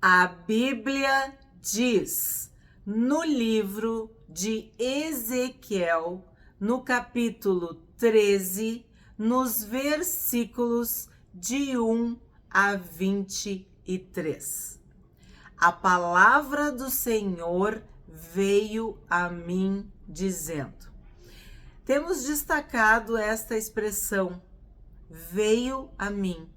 A Bíblia diz no livro de Ezequiel, no capítulo 13, nos versículos de 1 a 23. A palavra do Senhor veio a mim dizendo. Temos destacado esta expressão, veio a mim.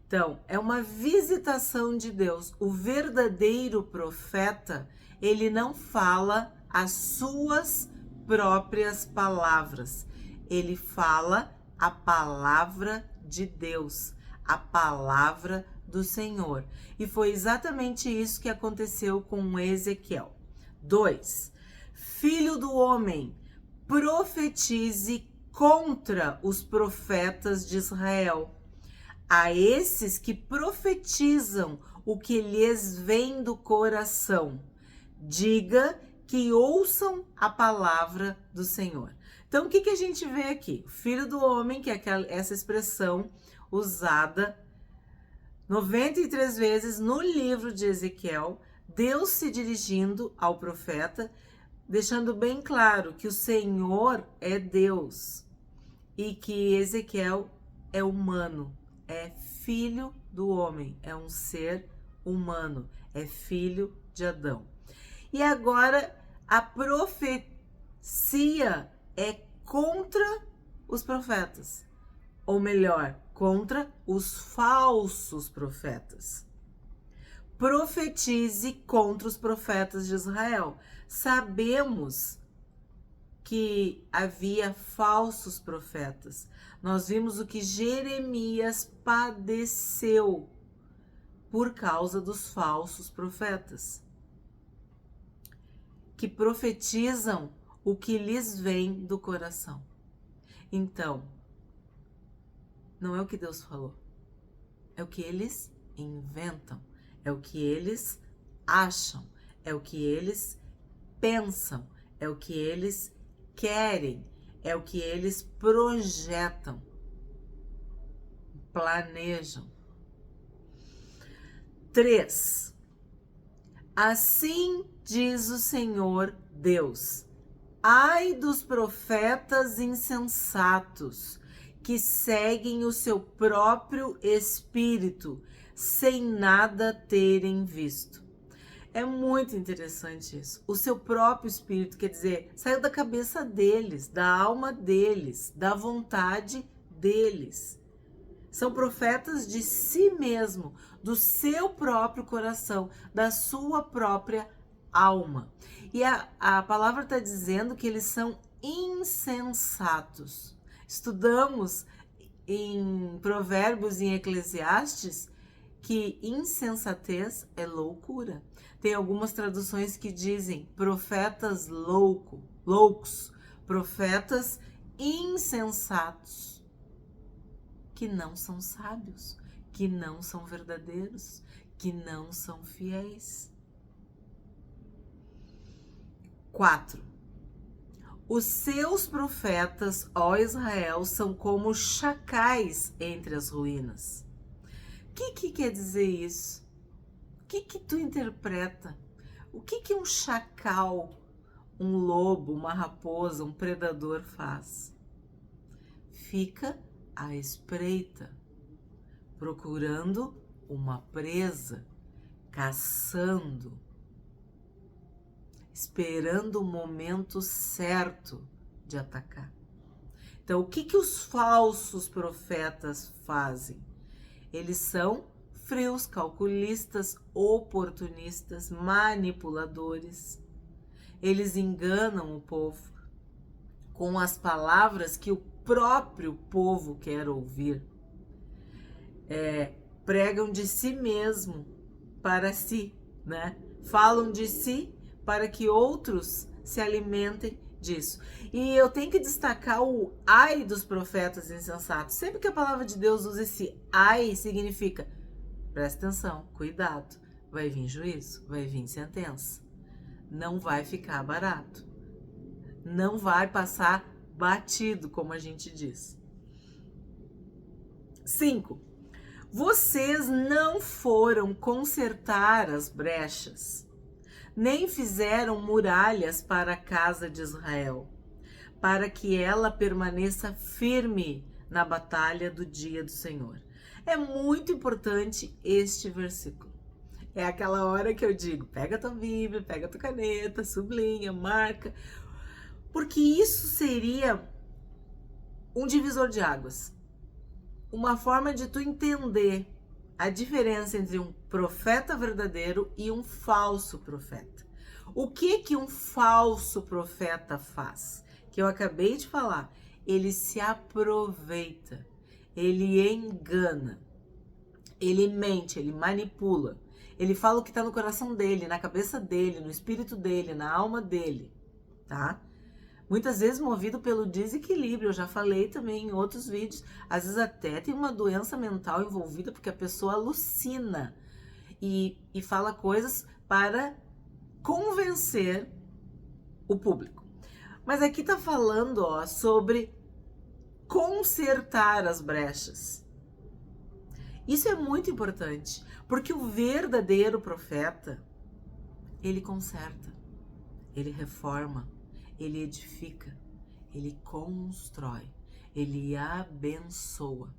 Então, é uma visitação de Deus. O verdadeiro profeta, ele não fala as suas próprias palavras. Ele fala a palavra de Deus, a palavra do Senhor. E foi exatamente isso que aconteceu com Ezequiel. 2. Filho do homem, profetize contra os profetas de Israel. A esses que profetizam o que lhes vem do coração, diga que ouçam a palavra do Senhor. Então, o que a gente vê aqui? O filho do homem, que é essa expressão usada 93 vezes no livro de Ezequiel, Deus se dirigindo ao profeta, deixando bem claro que o Senhor é Deus e que Ezequiel é humano. É filho do homem, é um ser humano, é filho de Adão. E agora a profecia é contra os profetas, ou melhor, contra os falsos profetas. Profetize contra os profetas de Israel. Sabemos que havia falsos profetas. Nós vimos o que Jeremias padeceu por causa dos falsos profetas, que profetizam o que lhes vem do coração. Então, não é o que Deus falou, é o que eles inventam, é o que eles acham, é o que eles pensam, é o que eles querem, é o que eles projetam, planejam. 3. Assim diz o Senhor Deus: ai dos profetas insensatos que seguem o seu próprio espírito sem nada terem visto. É muito interessante isso. O seu próprio espírito, quer dizer, saiu da cabeça deles, da alma deles, da vontade deles. São profetas de si mesmo, do seu próprio coração, da sua própria alma. E a palavra está dizendo que eles são insensatos. Estudamos em Provérbios e em Eclesiastes que insensatez é loucura. Tem algumas traduções que dizem profetas loucos, profetas insensatos, que não são sábios, que não são verdadeiros, que não são fiéis. 4. Os seus profetas, ó Israel, são como chacais entre as ruínas. O que quer dizer isso? O que tu interpreta? O que um chacal, um lobo, uma raposa, um predador faz? Fica à espreita, procurando uma presa, caçando, esperando o momento certo de atacar. Então, o que os falsos profetas fazem? Eles são frios, calculistas, oportunistas, manipuladores. Eles enganam o povo com as palavras que o próprio povo quer ouvir. Pregam de si mesmo para si, né? Falam de si para que outros se alimentem disso. E eu tenho que destacar o ai dos profetas insensatos. Sempre que a palavra de Deus usa esse ai, significa presta atenção, cuidado, vai vir juízo, vai vir sentença. Não vai ficar barato. Não vai passar batido, como a gente diz. 5. Vocês não foram consertar as brechas, nem fizeram muralhas para a casa de Israel, para que ela permaneça firme na batalha do dia do Senhor. É muito importante este versículo. É aquela hora que eu digo, pega tua Bíblia, pega tua caneta, sublinha, marca, porque isso seria um divisor de águas. Uma forma de tu entender a diferença entre um profeta verdadeiro e um falso profeta. O que um falso profeta faz? Que eu acabei de falar, ele se aproveita, ele engana, ele mente, ele manipula, ele fala o que está no coração dele, na cabeça dele, no espírito dele, na alma dele, tá? Muitas vezes movido pelo desequilíbrio, eu já falei também em outros vídeos, às vezes até tem uma doença mental envolvida porque a pessoa alucina e fala coisas para convencer o público. Mas aqui tá falando, ó, sobre consertar as brechas. Isso é muito importante, porque o verdadeiro profeta, ele conserta, ele reforma, ele edifica, ele constrói, ele abençoa,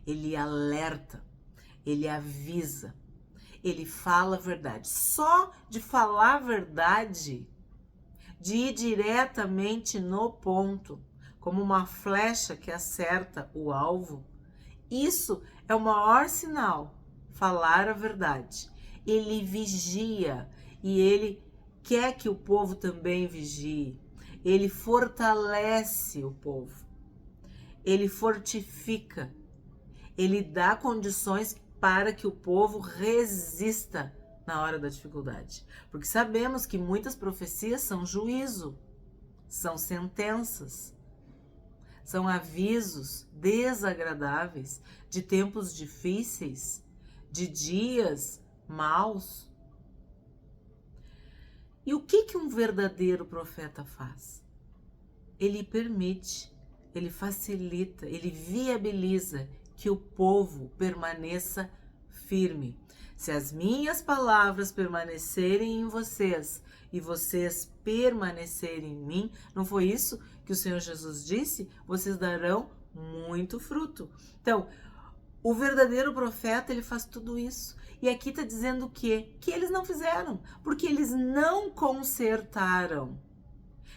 ele alerta, ele avisa, ele fala a verdade. Só de falar a verdade, de ir diretamente no ponto, como uma flecha que acerta o alvo, isso é o maior sinal, falar a verdade. Ele vigia e ele quer que o povo também vigie. Ele fortalece o povo, ele fortifica, ele dá condições para que o povo resista na hora da dificuldade. Porque sabemos que muitas profecias são juízo, são sentenças, são avisos desagradáveis de tempos difíceis, de dias maus. E o que um verdadeiro profeta faz? Ele permite, ele facilita, ele viabiliza que o povo permaneça firme. Se as minhas palavras permanecerem em vocês e vocês permanecerem em mim, não foi isso que o Senhor Jesus disse? Vocês darão muito fruto. Então, o verdadeiro profeta, ele faz tudo isso. E aqui está dizendo o quê? Que eles não fizeram, porque eles não consertaram,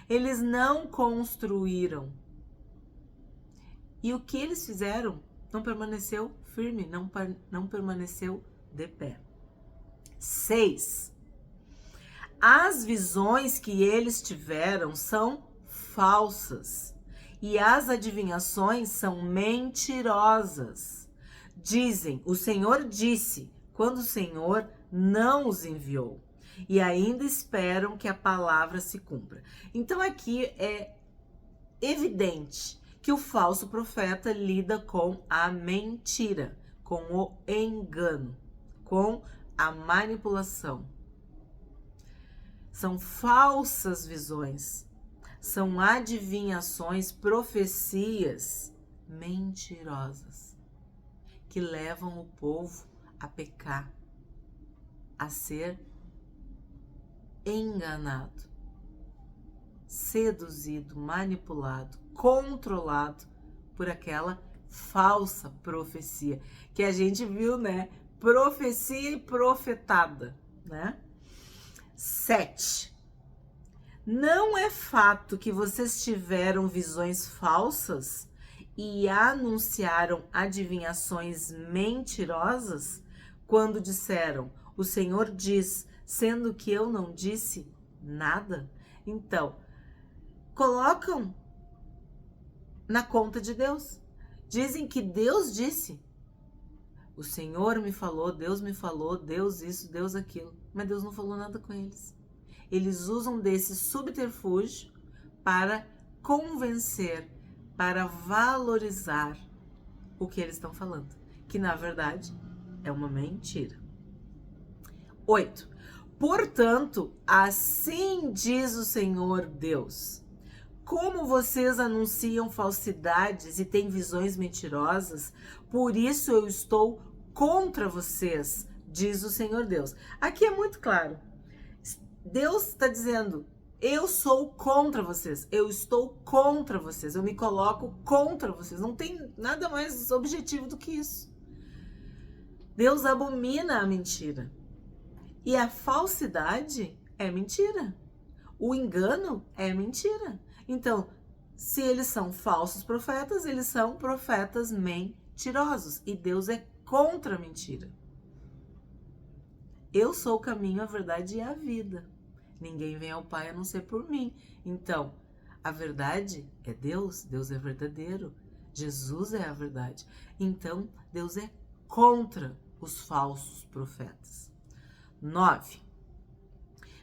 eles não construíram. E o que eles fizeram não permaneceu firme, não permaneceu de pé. 6. As visões que eles tiveram são falsas e as adivinhações são mentirosas. Dizem, o Senhor disse, quando o Senhor não os enviou, e ainda esperam que a palavra se cumpra. Então aqui é evidente que o falso profeta lida com a mentira, com o engano, com a manipulação. São falsas visões, são adivinhações, profecias mentirosas que levam o povo a pecar, a ser enganado, seduzido, manipulado, controlado por aquela falsa profecia que a gente viu, né? Profecia e profetada, né? 7. Não é fato que vocês tiveram visões falsas e anunciaram adivinhações mentirosas quando disseram, o Senhor diz, sendo que eu não disse nada? Então, colocam na conta de Deus. Dizem que Deus disse. O Senhor me falou, Deus isso, Deus aquilo. Mas Deus não falou nada com eles. Eles usam desse subterfúgio para convencer, para valorizar o que eles estão falando. Que na verdade é uma mentira. 8. Portanto, assim diz o Senhor Deus. Como vocês anunciam falsidades e têm visões mentirosas, por isso eu estou contra vocês, diz o Senhor Deus. Aqui é muito claro. Deus está dizendo, eu sou contra vocês, eu estou contra vocês, eu me coloco contra vocês. Não tem nada mais objetivo do que isso. Deus abomina a mentira. E a falsidade é mentira. O engano é mentira. Então, se eles são falsos profetas, eles são profetas mentirosos. E Deus é contra a mentira. Eu sou o caminho, a verdade e a vida. Ninguém vem ao Pai a não ser por mim. Então, a verdade é Deus, Deus é verdadeiro. Jesus é a verdade. Então, Deus é contra os falsos profetas. 9.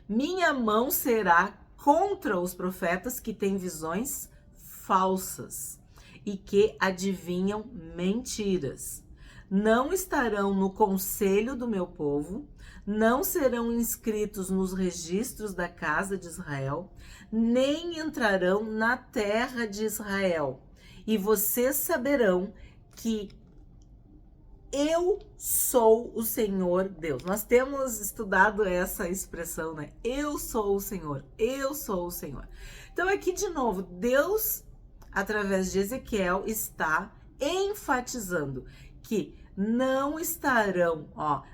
Minha mão será contra os profetas que têm visões falsas e que adivinham mentiras. Não estarão no conselho do meu povo, não serão inscritos nos registros da casa de Israel, nem entrarão na terra de Israel. E vocês saberão que eu sou o Senhor Deus. Nós temos estudado essa expressão, né? Eu sou o Senhor, eu sou o Senhor. Então aqui de novo, Deus, através de Ezequiel, está enfatizando que não estarão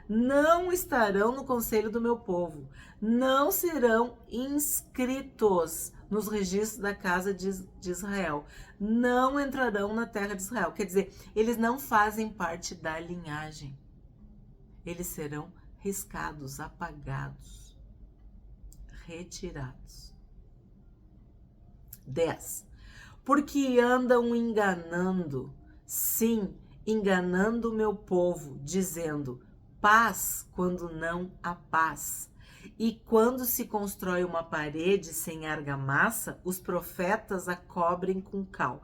no conselho do meu povo, não serão inscritos nos registros da casa de Israel, não entrarão na terra de Israel. Quer dizer, eles não fazem parte da linhagem. Eles serão riscados, apagados, retirados. 10. Porque andam enganando, sim, enganando o meu povo, dizendo paz quando não há paz. E quando se constrói uma parede sem argamassa, os profetas a cobrem com cal.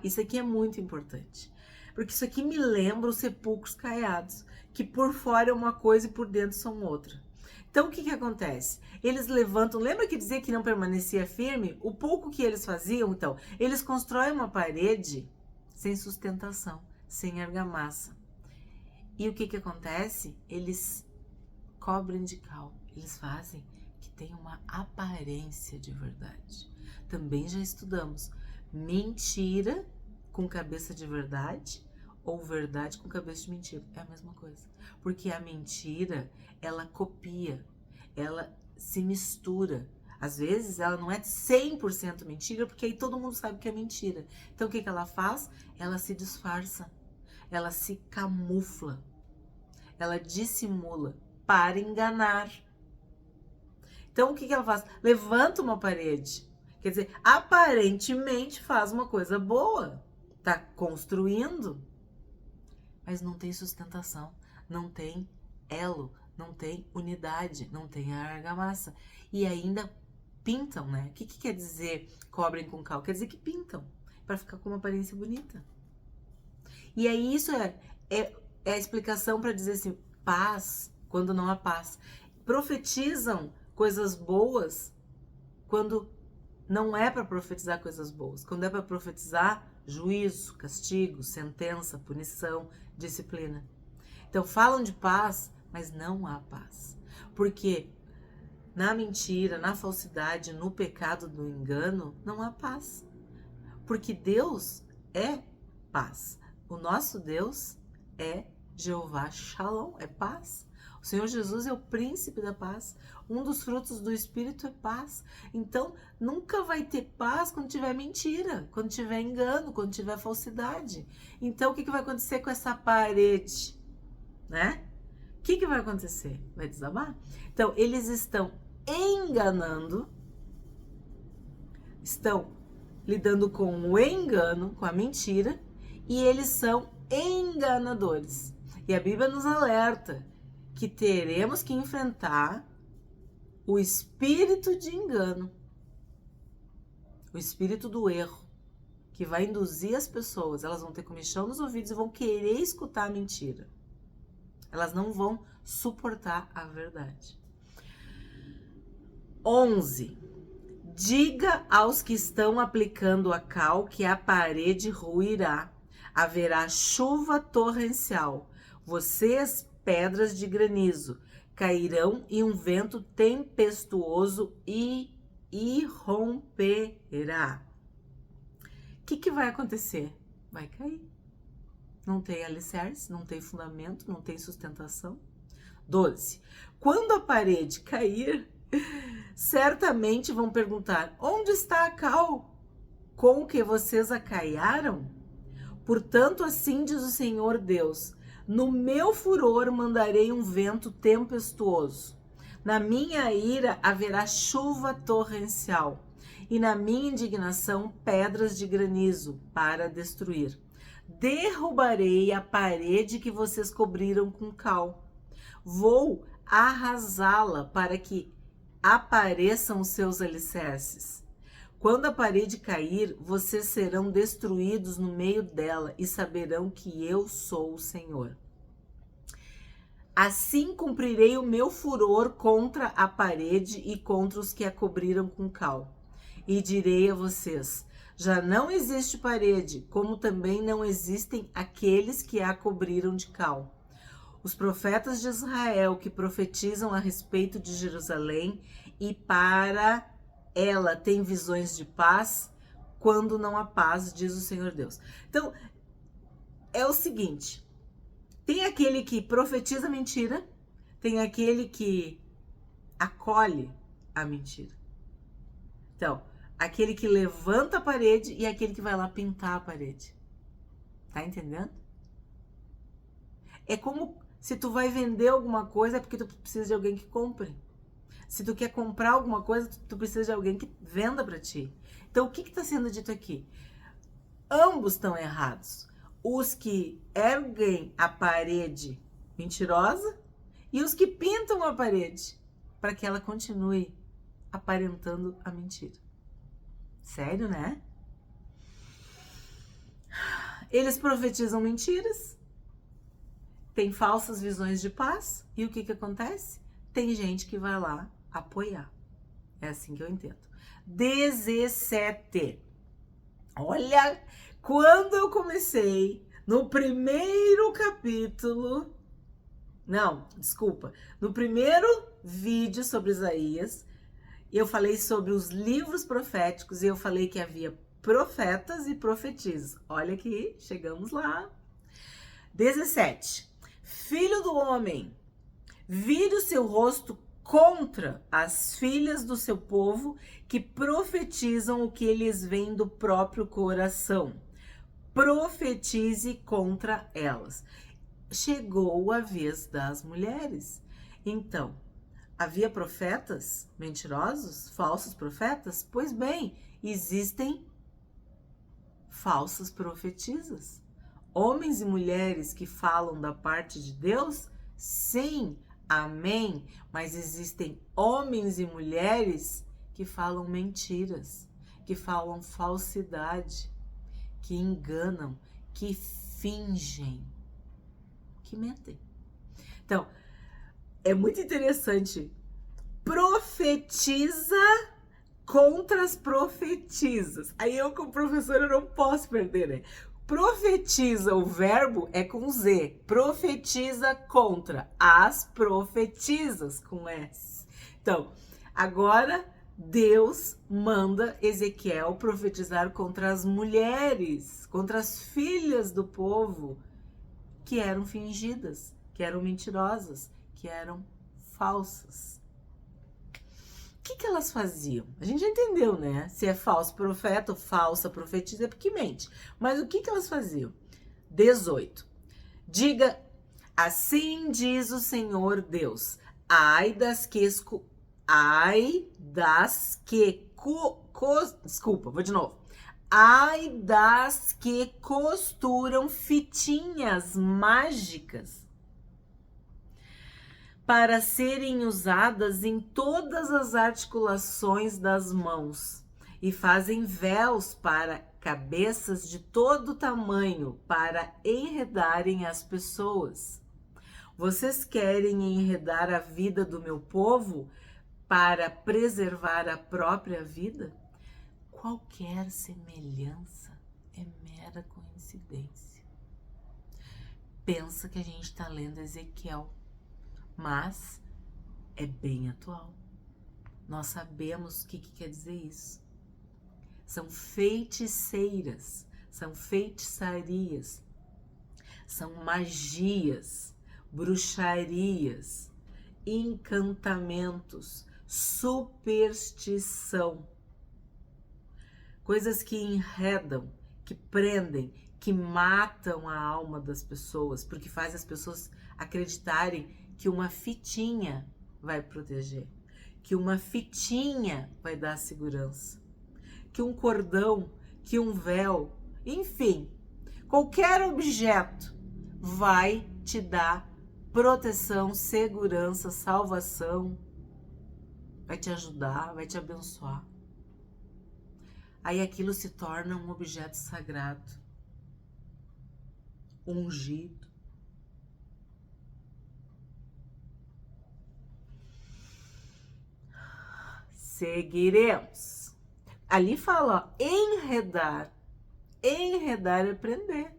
Isso aqui é muito importante, porque isso aqui me lembra os sepulcros caiados, que por fora é uma coisa e por dentro são outra. Então, o que acontece? Eles levantam, lembra que dizia que não permanecia firme? O pouco que eles faziam, então, eles constroem uma parede sem sustentação, sem argamassa. E o que acontece? Eles cobrem de cal. Eles fazem que tenha uma aparência de verdade. Também já estudamos mentira com cabeça de verdade ou verdade com cabeça de mentira. É a mesma coisa. Porque a mentira, ela copia, ela se mistura. Às vezes ela não é 100% mentira, porque aí todo mundo sabe que é mentira. Então o que ela faz? Ela se disfarça, ela se camufla, ela dissimula para enganar. Então o que ela faz? Levanta uma parede. Quer dizer, aparentemente faz uma coisa boa, tá construindo, mas não tem sustentação, não tem elo, não tem unidade, não tem a argamassa. E ainda pintam, né? O que quer dizer cobrem com cal? Quer dizer que pintam, para ficar com uma aparência bonita. E aí isso é a explicação para dizer assim, paz quando não há paz. Profetizam coisas boas quando não é para profetizar coisas boas. Quando é para profetizar juízo, castigo, sentença, punição, disciplina. Então falam de paz, mas não há paz. Porque na mentira, na falsidade, no pecado, no engano, não há paz. Porque Deus é paz. O nosso Deus é Jeová Shalom, é paz. O Senhor Jesus é o príncipe da paz. Um dos frutos do Espírito é paz. Então, nunca vai ter paz quando tiver mentira, quando tiver engano, quando tiver falsidade. Então, o que vai acontecer com essa parede? Né? O que vai acontecer? Vai desabar? Então, eles estão enganando, estão lidando com o engano, com a mentira, e eles são enganadores. E a Bíblia nos alerta que teremos que enfrentar o espírito de engano, o espírito do erro, que vai induzir as pessoas, elas vão ter comichão nos ouvidos e vão querer escutar a mentira. Elas não vão suportar a verdade. 11. Diga aos que estão aplicando a cal que a parede ruirá. Haverá chuva torrencial. Vocês pedras de granizo, cairão e um vento tempestuoso irromperá. O que vai acontecer? Vai cair. Não tem alicerce, não tem fundamento, não tem sustentação. 12. Quando a parede cair, certamente vão perguntar: onde está a cal com que vocês a caiaram? Portanto, assim diz o Senhor Deus: no meu furor mandarei um vento tempestuoso. Na minha ira haverá chuva torrencial, e na minha indignação pedras de granizo para destruir. Derrubarei a parede que vocês cobriram com cal. Vou arrasá-la para que apareçam os seus alicerces. Quando a parede cair, vocês serão destruídos no meio dela e saberão que eu sou o Senhor. Assim cumprirei o meu furor contra a parede e contra os que a cobriram com cal. E direi a vocês: já não existe parede, como também não existem aqueles que a cobriram de cal. Os profetas de Israel que profetizam a respeito de Jerusalém e para ela têm visões de paz, quando não há paz, diz o Senhor Deus. Então, é o seguinte, tem aquele que profetiza mentira, tem aquele que acolhe a mentira. Então, aquele que levanta a parede e aquele que vai lá pintar a parede. Tá entendendo? É como se tu vai vender alguma coisa, é porque tu precisa de alguém que compre. Se tu quer comprar alguma coisa, tu precisa de alguém que venda para ti. Então, o que está sendo dito aqui? Ambos estão errados. Os que erguem a parede mentirosa e os que pintam a parede para que ela continue aparentando a mentira. Sério, né? Eles profetizam mentiras, tem falsas visões de paz, e o que acontece? Tem gente que vai lá apoiar. É assim que eu entendo. 17. Olha, quando eu comecei no primeiro capítulo, no primeiro vídeo sobre Isaías, eu falei sobre os livros proféticos e eu falei que havia profetas e profetisas. Olha aqui, chegamos lá. 17. Filho do homem, vire o seu rosto contra as filhas do seu povo que profetizam o que eles veem do próprio coração. Profetize contra elas. Chegou a vez das mulheres. Então, havia profetas mentirosos, falsos profetas? Pois bem, existem falsas profetisas. Homens e mulheres que falam da parte de Deus? Sim, amém. Mas existem homens e mulheres que falam mentiras, que falam falsidade, que enganam, que fingem, que mentem. Então, é muito interessante. Profetiza contra as profetisas. Aí eu, como professora, não posso perder, né? Profetiza, o verbo é com Z. Profetiza contra as profetisas, com S. Então, agora Deus manda Ezequiel profetizar contra as mulheres, contra as filhas do povo que eram fingidas, que eram mentirosas, que eram falsas. O que elas faziam? A gente já entendeu, né? Se é falso profeta ou falsa profetisa é porque mente. Mas o que elas faziam? 18. Diga, assim diz o Senhor Deus, ai das que costuram fitinhas mágicas para serem usadas em todas as articulações das mãos e fazem véus para cabeças de todo tamanho para enredarem as pessoas. Vocês querem enredar a vida do meu povo para preservar a própria vida? Qualquer semelhança é mera coincidência. pensa que a gente está lendo Ezequiel, mas é bem atual. Nós sabemos o que quer dizer isso. São feiticeiras, são feitiçarias, são magias, bruxarias, encantamentos, superstição. Coisas que enredam, que prendem, que matam a alma das pessoas, porque faz as pessoas acreditarem que uma fitinha vai proteger, que uma fitinha vai dar segurança, que um cordão, que um véu, enfim, qualquer objeto vai te dar proteção, segurança, salvação, vai te ajudar, vai te abençoar. Aí aquilo se torna um objeto sagrado, ungido. Seguiremos. Ali fala, ó, enredar. Enredar é prender,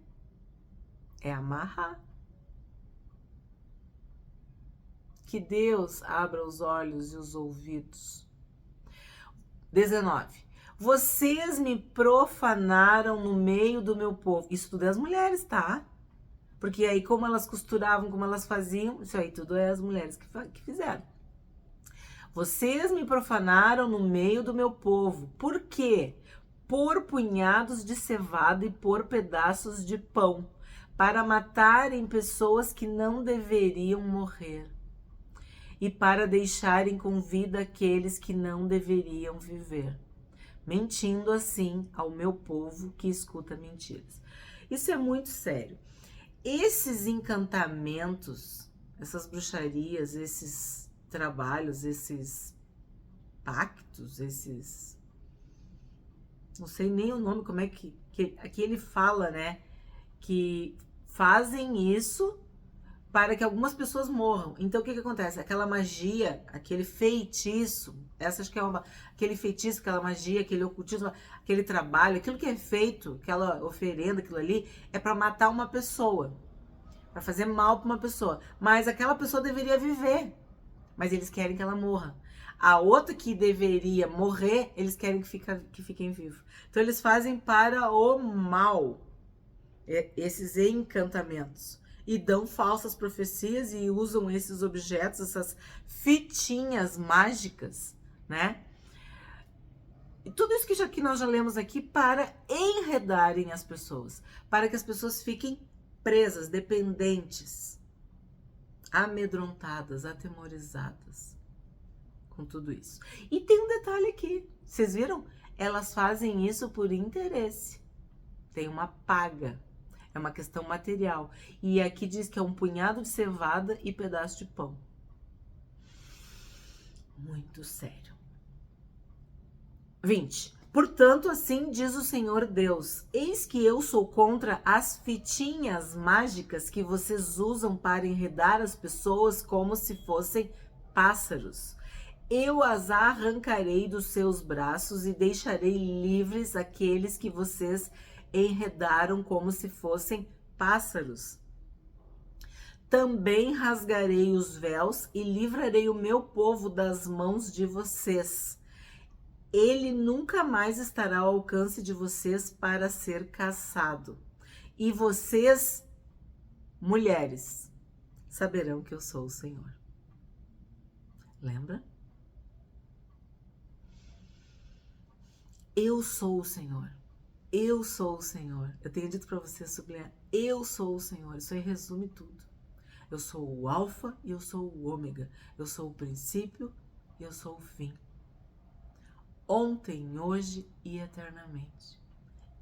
é amarrar. Que Deus abra os olhos e os ouvidos. 19. Vocês me profanaram no meio do meu povo. Isso tudo é as mulheres, tá? Porque aí como elas costuravam, como elas faziam, isso aí tudo é as mulheres que fizeram. Vocês me profanaram no meio do meu povo. Por quê? Por punhados de cevada e por pedaços de pão, para matarem pessoas que não deveriam morrer e para deixarem com vida aqueles que não deveriam viver, mentindo assim ao meu povo que escuta mentiras. Isso é muito sério. Esses encantamentos, essas bruxarias, esses trabalhos, esses pactos, esses... não sei nem o nome, como é que aqui ele fala, né? Que fazem isso para que algumas pessoas morram. Então o que acontece? Aquela magia, aquele feitiço, essa acho que é aquele feitiço, aquela magia, aquele ocultismo, aquele trabalho, aquilo que é feito, aquela oferenda, aquilo ali, é para matar uma pessoa, para fazer mal para uma pessoa. Mas aquela pessoa deveria viver, mas eles querem que ela morra. A outra que deveria morrer, eles querem que fiquem vivos. Então eles fazem para o mal esses encantamentos. E dão falsas profecias e usam esses objetos, essas fitinhas mágicas, né? E tudo isso que nós já lemos aqui para enredarem as pessoas, para que as pessoas fiquem presas, dependentes, amedrontadas, atemorizadas com tudo isso. E tem um detalhe aqui, vocês viram? Elas fazem isso por interesse, tem uma paga. É uma questão material. E aqui diz que é um punhado de cevada e pedaço de pão. Muito sério. 20. Portanto, assim diz o Senhor Deus: eis que eu sou contra as fitinhas mágicas que vocês usam para enredar as pessoas como se fossem pássaros. Eu as arrancarei dos seus braços e deixarei livres aqueles que vocês enredaram como se fossem pássaros. Também rasgarei os véus e livrarei o meu povo das mãos de vocês. Ele nunca mais estará ao alcance de vocês para ser caçado. E vocês, mulheres, saberão que eu sou o Senhor. Lembra? Eu sou o Senhor. Eu sou o Senhor. Eu tenho dito para você sublinhar. Eu sou o Senhor. Isso aí resume tudo. Eu sou o alfa e eu sou o ômega. Eu sou o princípio e eu sou o fim. Ontem, hoje e eternamente.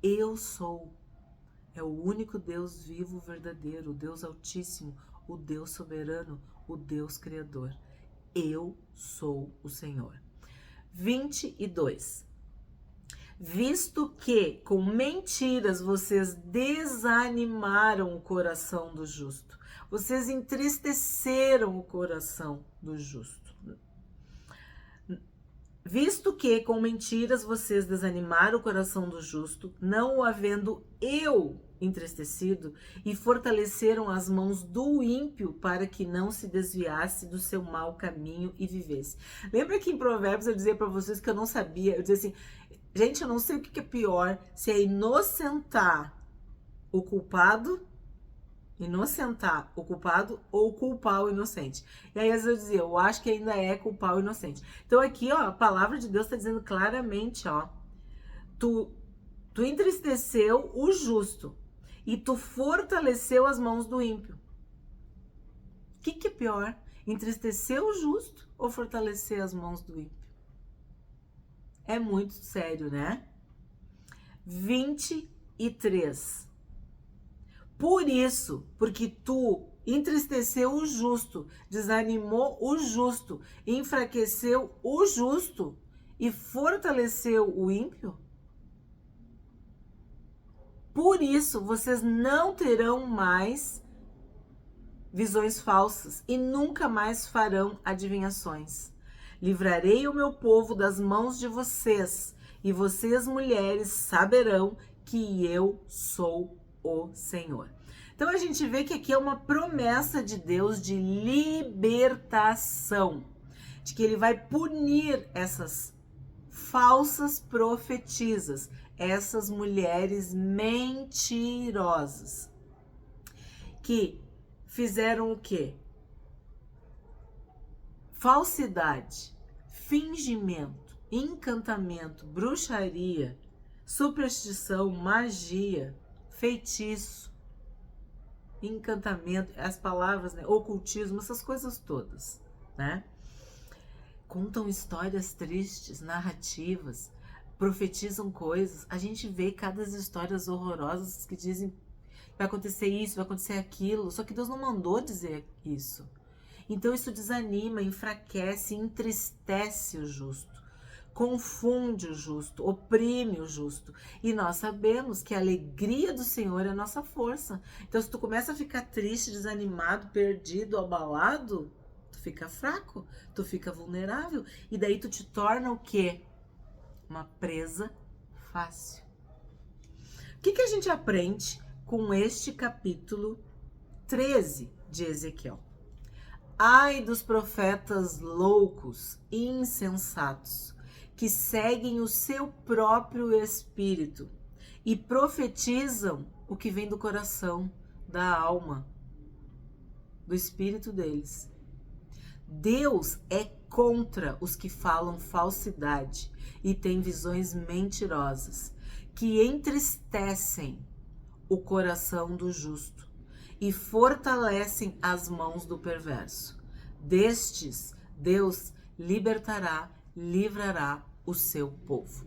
Eu sou. É o único Deus vivo, verdadeiro, o Deus altíssimo, o Deus soberano, o Deus criador. Eu sou o Senhor. 22. Visto que com mentiras vocês desanimaram o coração do justo, vocês entristeceram o coração do justo. Visto que com mentiras vocês desanimaram o coração do justo, não o havendo eu entristecido, e fortaleceram as mãos do ímpio para que não se desviasse do seu mau caminho e vivesse. Lembra que em Provérbios eu dizia para vocês que eu não sabia, eu dizia assim, gente, eu não sei o que é pior, se é inocentar o culpado ou culpar o inocente. E aí às vezes eu dizia, eu acho que ainda é culpar o inocente. Então aqui, ó, a palavra de Deus está dizendo claramente, ó, tu entristeceu o justo e tu fortaleceu as mãos do ímpio. O que é pior? Entristecer o justo ou fortalecer as mãos do ímpio? É muito sério, né? 23. Por isso, porque tu entristeceu o justo, desanimou o justo, enfraqueceu o justo e fortaleceu o ímpio, por isso vocês não terão mais visões falsas e nunca mais farão adivinhações. Livrarei o meu povo das mãos de vocês, e vocês, mulheres, saberão que eu sou o Senhor. Então a gente vê que aqui é uma promessa de Deus de libertação, de que ele vai punir essas falsas profetisas, essas mulheres mentirosas, que fizeram o quê? Falsidade, fingimento, encantamento, bruxaria, superstição, magia, feitiço, encantamento, as palavras, né, ocultismo, essas coisas todas, né? Contam histórias tristes, narrativas, profetizam coisas. A gente vê cada histórias horrorosas que dizem vai acontecer isso, vai acontecer aquilo, só que Deus não mandou dizer isso. Então isso desanima, enfraquece, entristece o justo, confunde o justo, oprime o justo. E nós sabemos que a alegria do Senhor é a nossa força. Então se tu começa a ficar triste, desanimado, perdido, abalado, tu fica fraco, tu fica vulnerável. E daí tu te torna o quê? Uma presa fácil. O que a gente aprende com este capítulo 13 de Ezequiel? Ai dos profetas loucos, insensatos, que seguem o seu próprio espírito e profetizam o que vem do coração, da alma, do espírito deles. Deus é contra os que falam falsidade e têm visões mentirosas, que entristecem o coração do justo e fortalecem as mãos do perverso. Destes, Deus livrará o seu povo.